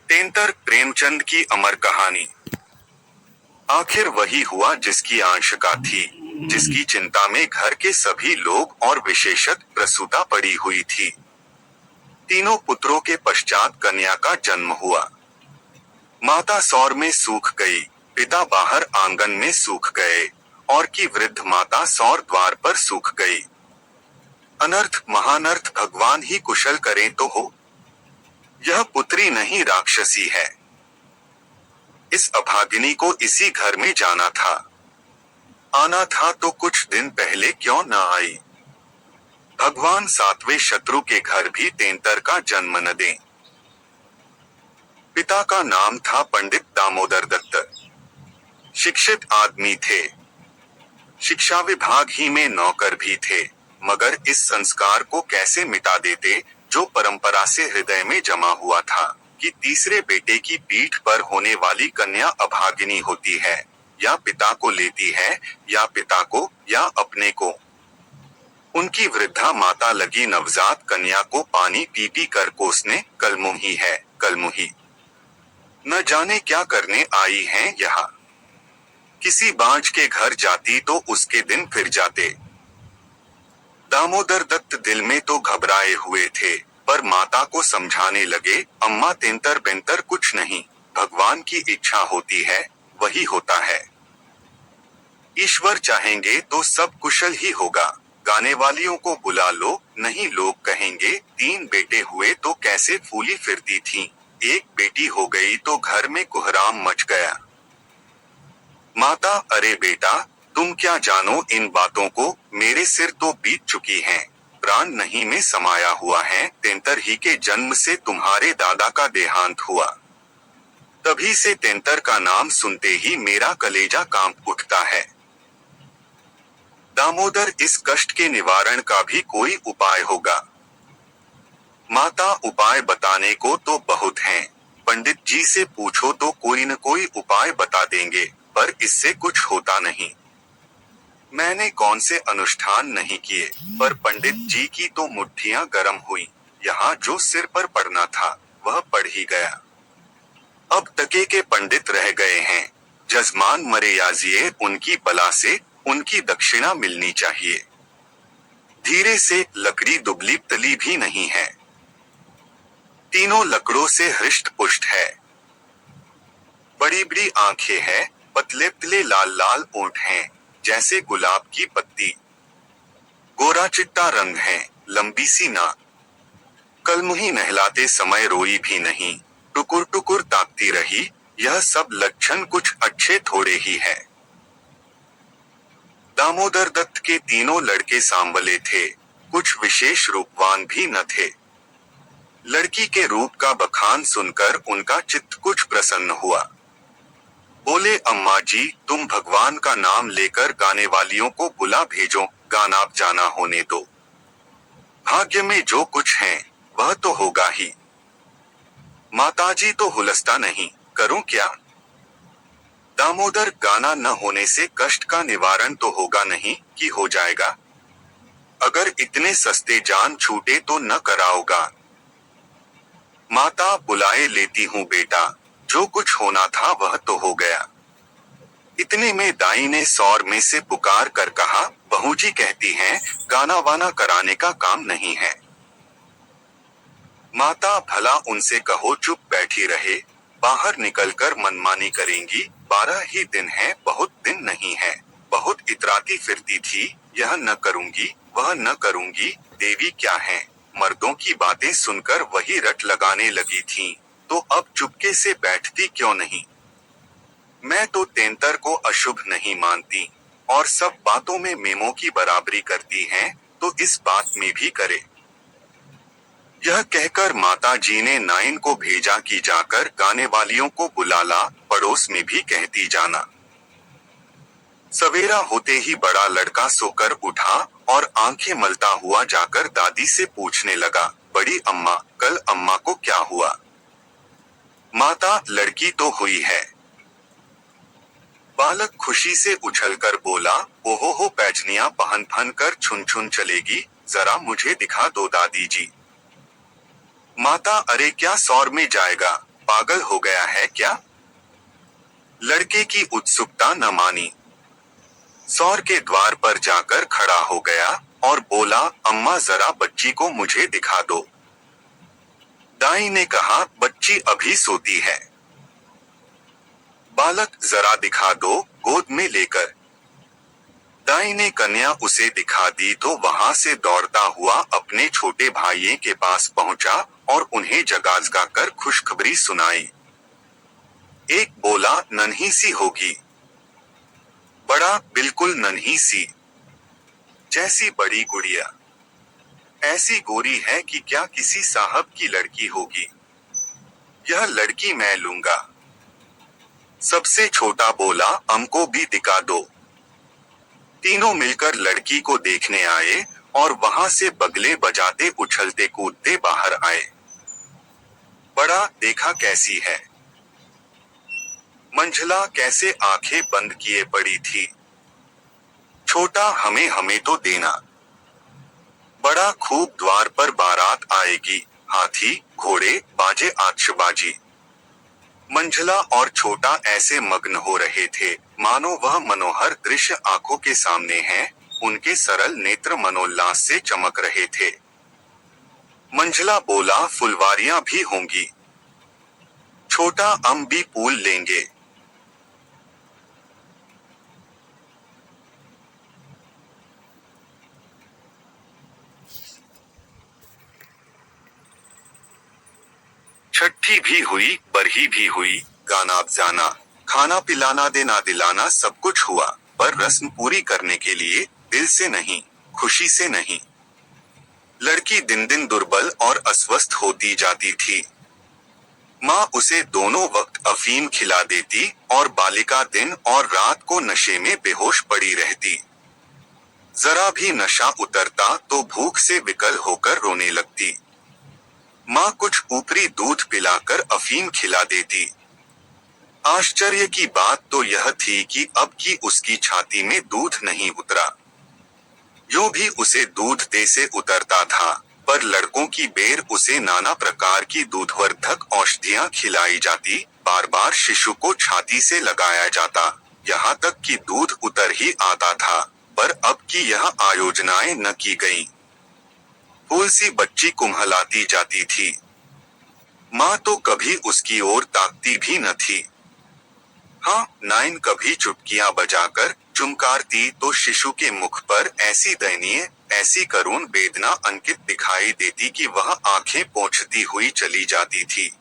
तेंतर प्रेमचंद की अमर कहानी। आखिर वही हुआ जिसकी आशंका थी, जिसकी चिंता में घर के सभी लोग और विशेषत प्रसूता पड़ी हुई थी। तीनों पुत्रों के पश्चात कन्या का जन्म हुआ। माता सौर में सूख गई, पिता बाहर आंगन में सूख गए, और की वृद्ध माता सौर द्वार पर सूख गई। अनर्थ महानर्थ भगवान ही कुशल करें तो हो। यह पुत्री नहीं राक्षसी है। इस अभागिनी को इसी घर में जाना था। आना था तो कुछ दिन पहले क्यों न आई। भगवान सातवें शत्रु के घर भी तेंतर का जन्म न दें। पिता का नाम था पंडित दामोदर दत्त। शिक्षित आदमी थे। शिक्षा विभाग ही में नौकर भी थे, मगर इस संस्कार को कैसे मिटा देते जो परंपरा से हृदय में जमा हुआ था कि तीसरे बेटे की पीठ पर होने वाली कन्या अभागिनी होती है, या पिता को लेती है, या पिता को, या अपने को। उनकी वृद्धा माता लगी नवजात कन्या को पानी पी पी कर कोसने, कलमुही है, कलमुही। न जाने क्या करने आई हैं यहाँ। किसी बांझ के घर जाती तो उसके दिन फिर जाते। दामोदर दत्त दिल में तो घबराए हुए थे, पर माता को समझाने लगे, अम्मा तेंतर बेंतर कुछ नहीं, भगवान की इच्छा होती है, वही होता है। ईश्वर चाहेंगे तो सब कुशल ही होगा। गाने वालियों को बुला लो, नहीं लोग कहेंगे तीन बेटे हुए तो कैसे फूली फिरती थीं, एक बेटी हो गई तो घर में कोहराम मच गया। माता, अरे बेटा, तुम क्या जानो इन बातों को, मेरे सिर तो बीत चुकी हैं, प्राण नहीं में समाया हुआ है। तेंतर ही के जन्म से तुम्हारे दादा का देहांत हुआ। तभी से तेंतर का नाम सुनते ही मेरा कलेजा कांप उठता है। दामोदर, इस कष्ट के निवारण का भी कोई उपाय होगा। माता, उपाय बताने को तो बहुत हैं। पंडित जी से पूछो तो कोई न कोई उपाय बता देंगे, पर इससे कुछ होता नहीं। मैंने कौन से अनुष्ठान नहीं किए, पर पंडित जी की तो मुट्ठियां गर्म हुई। यहाँ जो सिर पर पड़ना था, वह पड़ ही गया। अब तके के पंडित रह गए हैं। जजमान मरे याजिए उनकी बला से, उनकी दक्षिणा मिलनी चाहिए। धीरे से, लकड़ी दुबली तली भी नहीं है। तीनों लकड़ों से हृष्ट पुष्ट है। बड़ी बड़ी आंखें हैं, पतले पतले लाल लाल ओंठ हैं, जैसे गुलाब की पत्ती। गोरा चिट्टा रंग है, लंबी सी नाक। कलमुही नहलाते समय रोई भी नहीं, टुकुर टुकुर ताकती रही। यह सब लक्षण कुछ अच्छे थोड़े ही है। दामोदर दत्त के तीनों लड़के सांवले थे, कुछ विशेष रूपवान भी न थे। लड़की के रूप का बखान सुनकर उनका चित्त कुछ प्रसन्न हुआ। बोले, अम्मा जी, तुम भगवान का नाम लेकर गाने वालियों को बुला भेजो, गाना जाना होने दो। भाग्य में जो कुछ है, वह तो होगा ही। माताजी तो हुलस्ता नहीं, करूं क्या। दामोदर, गाना न होने से कष्ट का निवारण तो होगा नहीं कि हो जाएगा। अगर इतने सस्ते जान छूटे तो न कराओगा। माता, बुलाए लेती हूँ बेटा, जो कुछ होना था वह तो हो गया। इतने में दाई ने सौर में से पुकार कर कहा, बहूजी कहती हैं, गाना वाना कराने का काम नहीं है। माता, भला उनसे कहो चुप बैठी रहे, बाहर निकलकर मनमानी करेंगी। 12 ही दिन है, बहुत दिन नहीं है। बहुत इतराती फिरती थी, यह न करूंगी, वह न करूंगी। देवी क्या है, मर्दों की बातें सुनकर वही रट लगाने लगी थीं, तो अब चुपके से बैठती क्यों नहीं। मैं तो तेंतर को अशुभ नहीं मानती, और सब बातों में मेमों की बराबरी करती हैं, तो इस बात में भी करे। यह कहकर माता जी ने नाइन को भेजा कि जाकर गाने वालियों को बुला ला, पड़ोस में भी कहती जाना। सवेरा होते ही बड़ा लड़का सोकर उठा और आंखें मलता हुआ जाकर दादी से पूछने लगा, बड़ी अम्मा, कल अम्मा को क्या हुआ। माता, लड़की तो हुई है। बालक खुशी से उछलकर बोला, ओहो हो, पैजनियां पहन पहन कर छुन छुन चलेगी, जरा मुझे दिखा दो दादी जी। माता, अरे क्या सौर में जाएगा, पागल हो गया है क्या? लड़के की उत्सुकता न मानी। सौर के द्वार पर जाकर खड़ा हो गया और बोला, अम्मा जरा बच्ची को मुझे दिखा दो। दाई ने कहा, बच्ची अभी सोती है। बालक जरा दिखा दो, गोद में लेकर। दाई ने कन्या उसे दिखा दी तो वहां से दौड़ता हुआ अपने छोटे भाइयों के पास पहुंचा और उन्हें जगा कर खुशखबरी सुनाई। एक बोला, नन्ही सी होगी। बड़ा, बिल्कुल नन्ही सी, जैसी बड़ी गुड़िया। ऐसी गोरी है कि क्या किसी साहब की लड़की होगी। यह लड़की मैं लूंगा। सबसे छोटा बोला, हमको भी दिखा दो। तीनों मिलकर लड़की को देखने आए और वहां से बगले बजाते उछलते कूदते बाहर आए। बड़ा, देखा कैसी है। मंझला कैसे आंखें बंद किए पड़ी थी। छोटा, हमें हमें तो देना। बड़ा, खूब द्वार पर बारात आएगी, हाथी घोड़े बाजे आतिशबाजी। मंझला और छोटा ऐसे मग्न हो रहे थे मानो वह मनोहर दृश्य आंखों के सामने है। उनके सरल नेत्र मनोल्लास से चमक रहे थे। मंझला बोला, फुलवारियां भी होंगी। छोटा, हम भी फूल लेंगे। छठी भी हुई, बरही भी हुई, गाना बजाना, खाना पिलाना देना दिलाना सब कुछ हुआ, पर रस्म पूरी करने के लिए दिल से नहीं, खुशी से नहीं। लड़की दिन दिन दुर्बल और अस्वस्थ होती जाती थी। माँ उसे दोनों वक्त अफीम खिला देती और बालिका दिन और रात को नशे में बेहोश पड़ी रहती। जरा भी नशा उतरता तो भूख से विकल होकर रोने लगती। माँ कुछ ऊपरी दूध पिलाकर अफीम खिला देती। आश्चर्य की बात तो यह थी कि अब की उसकी छाती में दूध नहीं उतरा। यूं भी उसे दूध दे से उतरता था, पर लड़कों की बेर उसे नाना प्रकार की दूधवर्धक औषधियां खिलाई जाती, बार बार शिशु को छाती से लगाया जाता, यहाँ तक कि दूध उतर ही आता था, पर अब की यह आयोजनाएं न की गईं। फूल सी बच्ची कुम्हलाती जाती थी। माँ तो कभी उसकी ओर ताकती भी न थी। हाँ, नाइन कभी चुटकियां बजाकर चुमकारती तो शिशु के मुख पर ऐसी दयनीय, ऐसी करुण वेदना अंकित दिखाई देती कि वह आंखें पोंछती हुई चली जाती थी।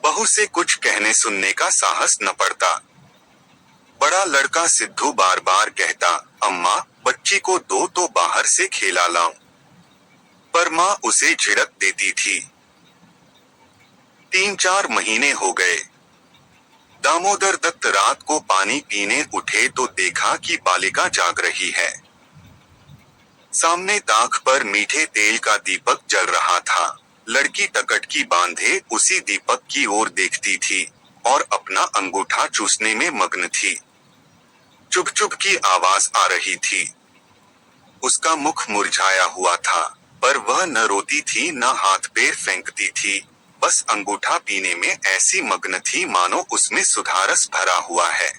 बहू से कुछ कहने सुनने का साहस न पड़ता। बड़ा लड़का सिद्धू बार बार कहता, अम्मा, बच्ची को दो तो बाहर से खेला लाऊं। पर माँ उसे झिड़क देती थी। 3-4 महीने हो गए। दामोदर दत्त रात को पानी पीने उठे तो देखा कि बालिका जाग रही है। सामने ताक पर मीठे तेल का दीपक जल रहा था। लड़की टकटकी बांधे उसी दीपक की ओर देखती थी और अपना अंगूठा चूसने में मग्न थी। चुप चुप की आवाज आ रही थी। उसका मुख मुरझाया हुआ था, पर वह न रोती थी न हाथ पैर फेंकती थी, बस अंगूठा पीने में ऐसी मग्न थी मानो उसमें सुधारस भरा हुआ है।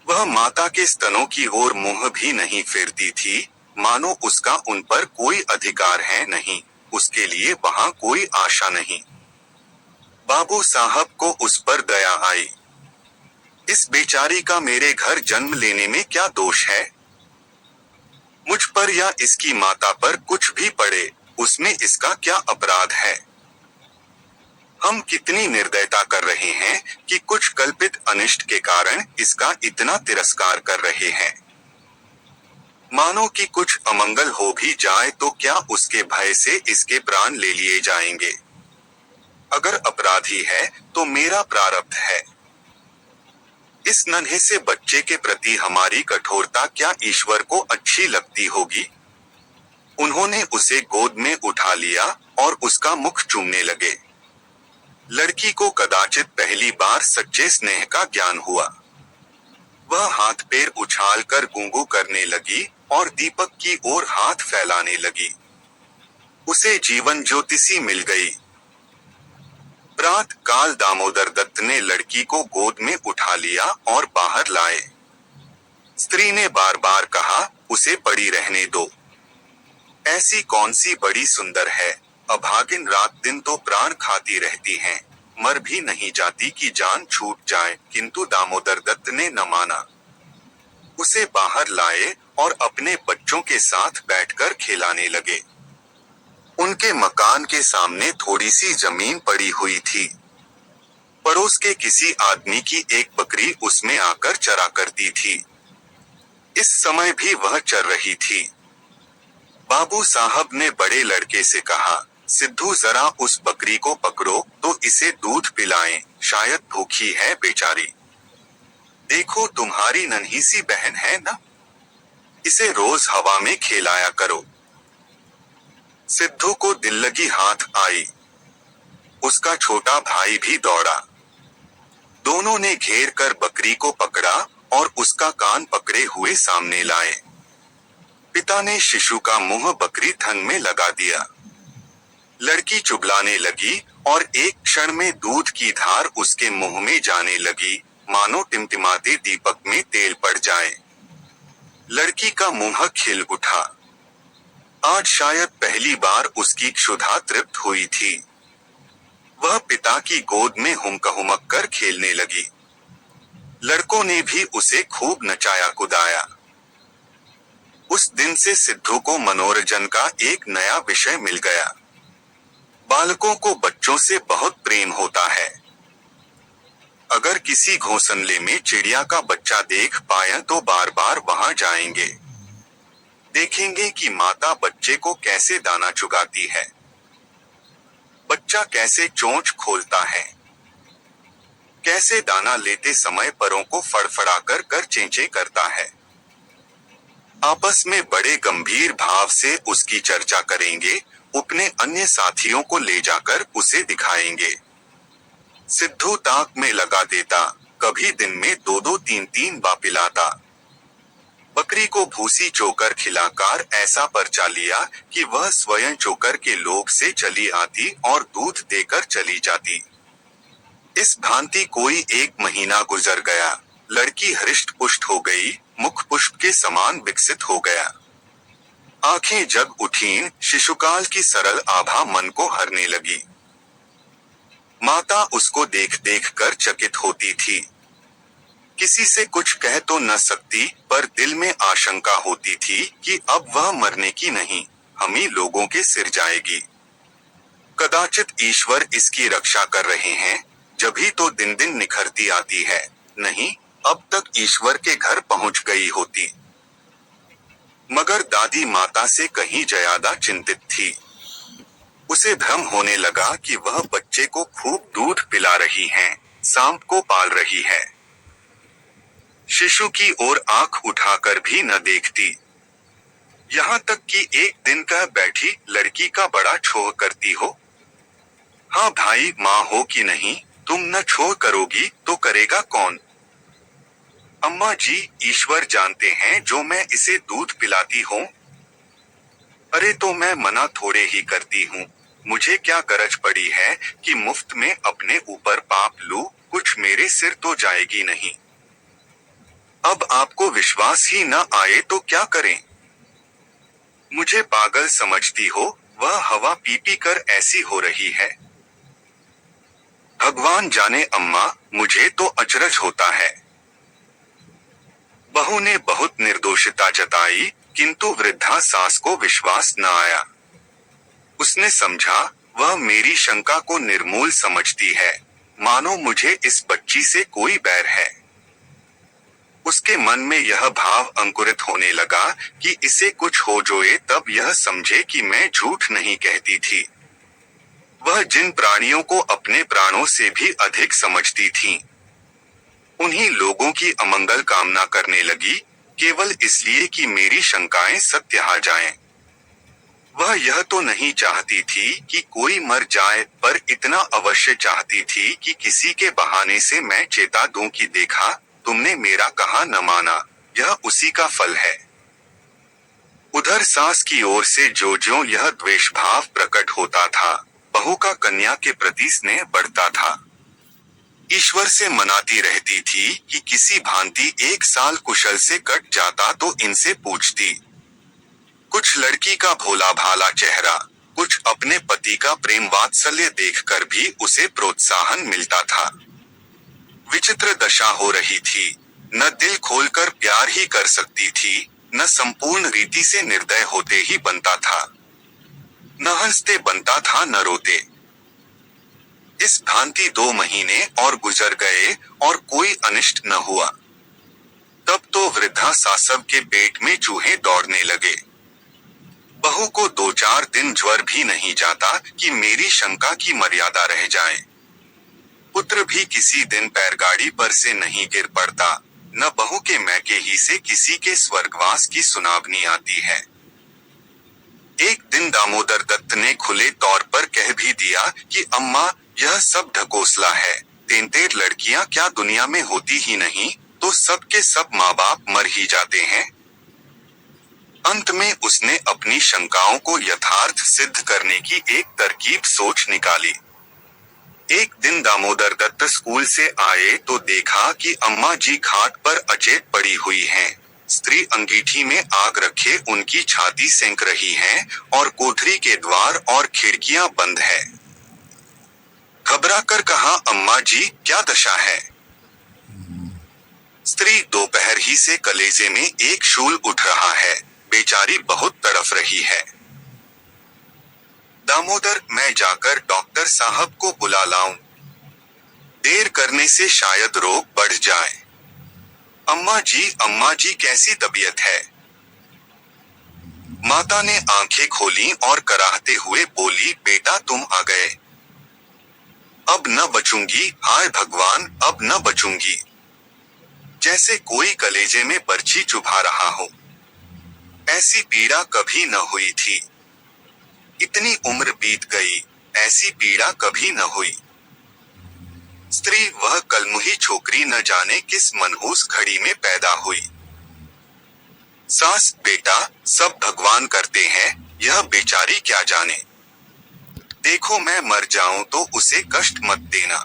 वह माता के स्तनों की ओर मुंह भी नहीं फेरती थी, मानो उसका उन पर कोई अधिकार है नहीं, उसके लिए वहां कोई आशा नहीं। बाबू साहब को उस पर दया आई। इस बेचारी का मेरे घर जन्म लेने में क्या दोष है? मुझ पर या इसकी माता पर कुछ भी पड़े, उसमें इसका क्या अपराध है? हम कितनी निर्दयता कर रहे हैं कि कुछ कल्पित अनिष्ट के कारण इसका इतना तिरस्कार कर रहे हैं। मानो कि कुछ अमंगल हो भी जाए तो क्या उसके भय से इसके प्राण ले लिए जाएंगे। अगर अपराधी है तो मेरा प्रारब्ध है। इस नन्हे से बच्चे के प्रति हमारी कठोरता क्या ईश्वर को अच्छी लगती होगी? उन्होंने उसे गोद में उठा लिया और उसका मुख चूमने लगे। लड़की को कदाचित पहली बार सच्चे स्नेह का ज्ञान हुआ। वह हाथ पैर उछाल कर गूंगू करने लगी और दीपक की ओर हाथ फैलाने लगी। उसे जीवन ज्योतिषी मिल गई। प्रातः काल दामोदर दत्त ने लड़की को गोद में उठा लिया और बाहर लाए। स्त्री ने बार बार कहा, उसे पड़ी रहने दो। ऐसी कौन सी बड़ी सुंदर है, अभागिन रात दिन तो प्राण खाती रहती हैं, मर भी नहीं जाती कि जान छूट जाए। किंतु दामोदर दत्त ने न माना। उसे बाहर लाए और अपने बच्चों के साथ बैठकर खिलाने लगे। उनके मकान के सामने थोड़ी सी जमीन पड़ी हुई थी। पड़ोस के किसी आदमी की एक बकरी उसमें आकर चरा करती थी। इस समय भी वह चर रही थी। बाबू साहब ने बड़े लड़के से कहा, सिद्धू जरा उस बकरी को पकड़ो तो इसे दूध पिलाएं, शायद भूखी है बेचारी। देखो तुम्हारी नन्ही सी बहन है ना, इसे रोज हवा में खिलाया करो। सिद्धू को दिल लगी हाथ आई। उसका छोटा भाई भी दौड़ा। दोनों ने घेर कर बकरी को पकड़ा और उसका कान पकड़े हुए सामने लाए। पिता ने शिशु का मुंह बकरी थन में लगा दिया। लड़की चुबलाने लगी और एक क्षण में दूध की धार उसके मुंह में जाने लगी, मानो टिमटिमाते दीपक में तेल पड़ जाए। लड़की का मुंह खिल उठा। आज शायद पहली बार उसकी क्षुधा तृप्त हुई थी। वह पिता की गोद में हुमक कर खेलने लगी। लड़कों ने भी उसे खूब नचाया कुदाया। उस दिन से सिद्धू को मनोरंजन का एक नया विषय मिल गया। बालकों को बच्चों से बहुत प्रेम होता है। अगर किसी घोंसले में चिड़िया का बच्चा देख पाए तो बार बार वहां जाएंगे। देखेंगे कि माता बच्चे को कैसे दाना चुगाती है, बच्चा कैसे चोंच खोलता है, कैसे दाना लेते समय परों को फड़फड़ाकर कर चेंचे करता है। आपस में बड़े गंभीर भाव से उसकी चर्चा करेंगे, अपने अन्य साथियों को ले जाकर उसे दिखाएंगे। सिद्धू ताक में लगा देता, कभी दिन में 2-2 3-3 बार पिलाता। बकरी को भूसी चोकर खिलाकर ऐसा परचा लिया कि वह स्वयं चोकर के लोभ से चली आती और दूध देकर चली जाती। इस भांति कोई 1 महीना गुजर गया। लड़की हृष्ट पुष्ट हो गई, मुख पुष्प के समान विकसित हो गया। आंखें जग उठीं, शिशुकाल की सरल आभा मन को हरने लगी। माता उसको देख देख कर चकित होती थी। किसी से कुछ कह तो न सकती, पर दिल में आशंका होती थी कि अब वह मरने की नहीं, हम ही लोगों के सिर जाएगी। कदाचित ईश्वर इसकी रक्षा कर रहे हैं, जब ही तो दिन दिन निखरती आती है, नहीं अब तक ईश्वर के घर पहुंच गई होती। मगर दादी माता से कहीं ज्यादा चिंतित थी। उसे भ्रम होने लगा कि वह बच्चे को खूब दूध पिला रही हैं, सांप को पाल रही है। शिशु की ओर आंख उठाकर भी न देखती। यहाँ तक कि एक दिन कह बैठी, लड़की का बड़ा छोह करती हो। हाँ भाई, माँ हो कि नहीं, तुम न छोह करोगी तो करेगा कौन। अम्मा जी, ईश्वर जानते हैं जो मैं इसे दूध पिलाती हूँ। अरे तो मैं मना थोड़े ही करती हूँ, मुझे क्या गरज पड़ी है कि मुफ्त में अपने ऊपर पाप लूं, कुछ मेरे सिर तो जाएगी नहीं। अब आपको विश्वास ही न आए तो क्या करें। मुझे पागल समझती हो, वह हवा पी पी कर ऐसी हो रही है। भगवान जाने अम्मा, मुझे तो अचरज होता है। बहू ने बहुत निर्दोषिता जताई, किंतु वृद्धा सास को विश्वास न आया। उसने समझा, वह मेरी शंका को निर्मूल समझती है, मानो मुझे इस बच्ची से कोई बैर है। उसके मन में यह भाव अंकुरित होने लगा कि इसे कुछ हो जाए तब यह समझे कि मैं झूठ नहीं कहती थी। वह जिन प्राणियों को अपने प्राणों से भी अधिक समझती थी, उन्हीं लोगों की अमंगल कामना करने लगी, केवल इसलिए कि मेरी शंकाएं सत्य आ जाएं। वह यह तो नहीं चाहती थी कि कोई मर जाए, पर इतना अवश्य चाहती थी कि किसी के बहाने से मैं चेता दूं कि देखा, तुमने मेरा कहा न माना, यह उसी का फल है। उधर सास की ओर से जो यह द्वेष भाव प्रकट होता था, बहू का कन्या के प्रति स्नेह बढ़ता था। ईश्वर से मनाती रहती थी कि किसी भांति 1 साल कुशल से कट जाता तो इनसे पूछती। कुछ लड़की का भोला भाला चेहरा, कुछ अपने पति का प्रेम वात्सल्य देखकर भी उसे प्रोत्साहन मिलता था। विचित्र दशा हो रही थी, न दिल खोलकर प्यार ही कर सकती थी, न संपूर्ण रीति से निर्दय होते ही बनता था। न हंसते बनता था न रोते। इस भांति 2 महीने और गुजर गए और कोई अनिष्ट न हुआ। तब तो वृद्धा सासव के पेट में चूहे दौड़ने लगे। बहू को 2-4 दिन ज्वर भी नहीं जाता कि मेरी शंका की मर्यादा रह जाए। पुत्र भी किसी दिन पैरगाड़ी पर से नहीं गिर पड़ता, न बहू के मैके ही से किसी के स्वर्गवास की सुनावनी आती है। एक दिन दामोदर दत्त ने खुले तौर पर कह भी दिया कि अम्मा, यह सब ढकोसला है, 33 लड़कियां क्या दुनिया में होती ही नहीं, तो सब के सब माँ बाप मर ही जाते हैं। अंत में उसने अपनी शंकाओं को यथार्थ सिद्ध करने की एक तरकीब सोच निकाली। एक दिन दामोदर दत्त स्कूल से आए तो देखा कि अम्मा जी खाट पर अचेत पड़ी हुई हैं। स्त्री अंगीठी में आग रखे उनकी छाती सेंक रही है और कोठरी के द्वार और खिड़कियां बंद है। घबराकर कहा, अम्मा जी, क्या दशा है? स्त्री दोपहर ही से कलेजे में एक शूल उठ रहा है, बेचारी बहुत तड़फ रही है। दामोदर, मैं जाकर डॉक्टर साहब को बुला लाऊं? देर करने से शायद रोग बढ़ जाए। अम्मा जी कैसी तबीयत है? माता ने आंखें खोली और कराहते हुए बोली, बेटा तुम आ गए। अब न बचूंगी, हाय भगवान, अब न बचूंगी। जैसे कोई कलेजे में बर्छी चुभा रहा हो। ऐसी पीड़ा कभी न हुई थी। इतनी उम्र बीत गई, ऐसी पीड़ा कभी न हुई। स्त्री, वह कलमुही छोकरी न जाने किस मनहूस घड़ी में पैदा हुई। सास, बेटा, सब भगवान करते हैं, यह बेचारी क्या जाने। देखो मैं मर जाऊं तो उसे कष्ट मत देना।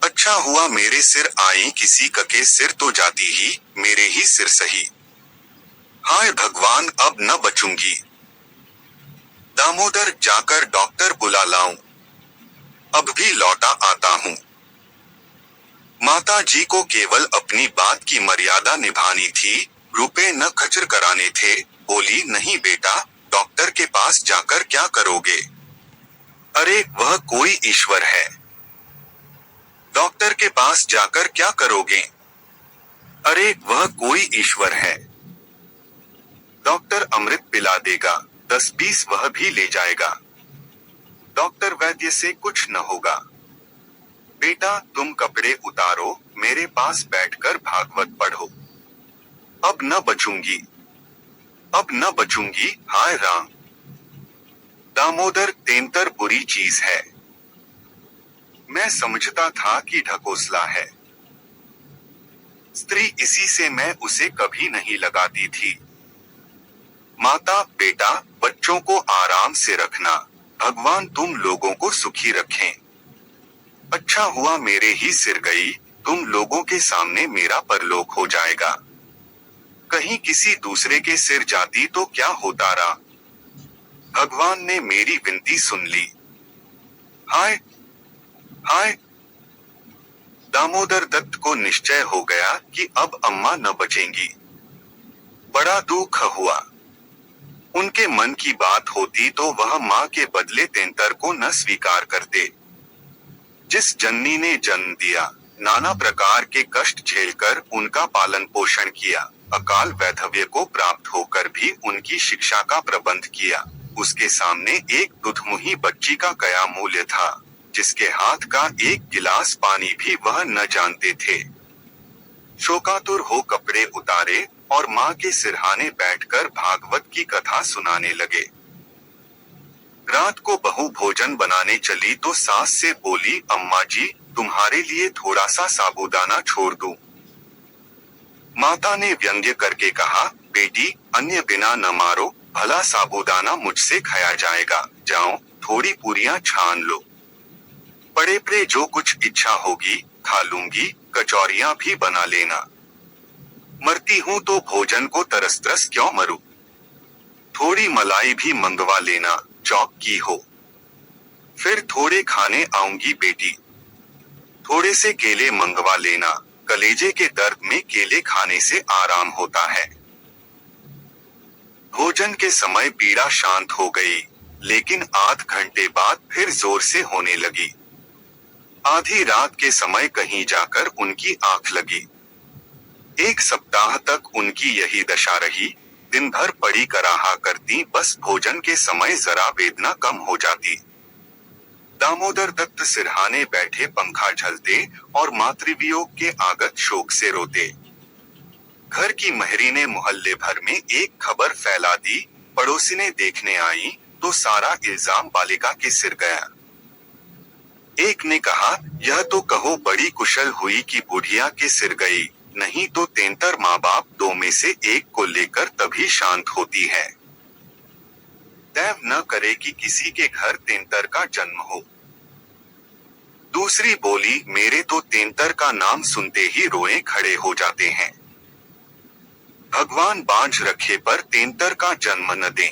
अच्छा हुआ मेरे सिर आई, किसी के सिर तो जाती ही, मेरे ही सिर सही। हाय भगवान, अब न बचूंगी। दामोदर, जाकर डॉक्टर बुला लाऊं? अब भी लौटा आता हूं। माता जी को केवल अपनी बात की मर्यादा निभानी थी, रुपए न खर्च कराने थे। बोली, नहीं बेटा, डॉक्टर के पास जाकर क्या करोगे? अरे वह कोई ईश्वर है। डॉक्टर के पास जाकर क्या करोगे? अरे वह कोई ईश्वर है। डॉक्टर अमृत पिला देगा, 10-20 वह भी ले जाएगा। डॉक्टर वैद्य से कुछ न होगा। बेटा तुम कपड़े उतारो, मेरे पास बैठकर भागवत पढ़ो। अब न बचूंगी, अब न बचूंगी, हाय राम। दामोदर, तेंतर बुरी चीज है। मैं समझता था कि ढकोसला है। स्त्री, इसी से मैं उसे कभी नहीं लगाती थी। माता, बेटा, बच्चों को आराम से रखना, भगवान तुम लोगों को सुखी रखें। अच्छा हुआ मेरे ही सिर गई, तुम लोगों के सामने मेरा परलोक हो जाएगा। कहीं किसी दूसरे के सिर जाती तो क्या होता रहा। भगवान ने मेरी विनती सुन ली। हाय हाय। दामोदर दत्त को निश्चय हो गया कि अब अम्मा न बचेंगी। बड़ा दुख हुआ। उनके मन की बात होती तो वह माँ के बदले तेंतर को न स्वीकार करते। जिस जननी ने जन्म दिया, नाना प्रकार के कष्ट झेलकर उनका पालन पोषण किया, अकाल वैधव्य को प्राप्त होकर भी उनकी शिक्षा का प्रबंध किया, उसके सामने एक दुधमुही बच्ची का क्या मूल्य था, जिसके हाथ का एक गिलास पानी भी वह न जानते थे। शोकातुर हो कपड़े उतारे और माँ के सिरहाने बैठकर भागवत की कथा सुनाने लगे। रात को बहू भोजन बनाने चली तो सास से बोली, अम्मा जी, तुम्हारे लिए थोड़ा सा साबूदाना छोड़ दूं? माता ने व्यंग्य करके कहा, बेटी, अन्य बिना न मारो, भला साबूदाना मुझसे खाया जाएगा, जाओ थोड़ी पूरियां छान लो। पड़े पड़े जो कुछ इच्छा होगी खा लूंगी, कचौरियां भी बना लेना। मरती हूं तो भोजन को तरस तरस क्यों मरूं। थोड़ी मलाई भी मंगवा लेना, चौक की हो। फिर थोड़े खाने आऊंगी बेटी। थोड़े से केले मंगवा लेना, कलेजे के दर्द में केले खाने से आराम होता है। भोजन के समय पीड़ा शांत हो गई, लेकिन आध घंटे बाद फिर जोर से होने लगी। आधी रात के समय कहीं जाकर उनकी आंख लगी। 1 सप्ताह तक उनकी यही दशा रही। दिन भर पड़ी कराहा करती, बस भोजन के समय जरा वेदना कम हो जाती। दामोदर दत्त सिरहाने बैठे पंखा झलते और मातृवियोग के आगत शोक से रोते। घर की महरी ने मोहल्ले भर में एक खबर फैला दी। पड़ोसिनें देखने आई तो सारा इल्जाम बालिका के सिर गया। एक ने कहा, यह तो कहो बड़ी कुशल हुई कि बुढ़िया के सिर गई, नहीं तो तेंतर माँ बाप 2 में से एक को लेकर तभी शांत होती है। दैव न करे कि किसी के घर तेंतर का जन्म हो। दूसरी बोली, मेरे तो तेंतर का नाम सुनते ही रोए खड़े हो जाते हैं। भगवान बांझ रखे पर तेंतर का जन्म न दें।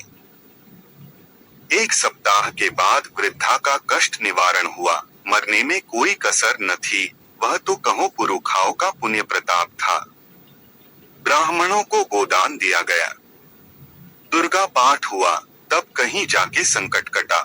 1 सप्ताह के बाद वृद्धा का कष्ट निवारण हुआ। मरने में कोई कसर न थी, वह तो कहो पुरुखाओं का पुण्य प्रताप था। ब्राह्मणों को गोदान दिया गया। दुर्गा पाठ हुआ, तब कहीं जाके संकट कटा।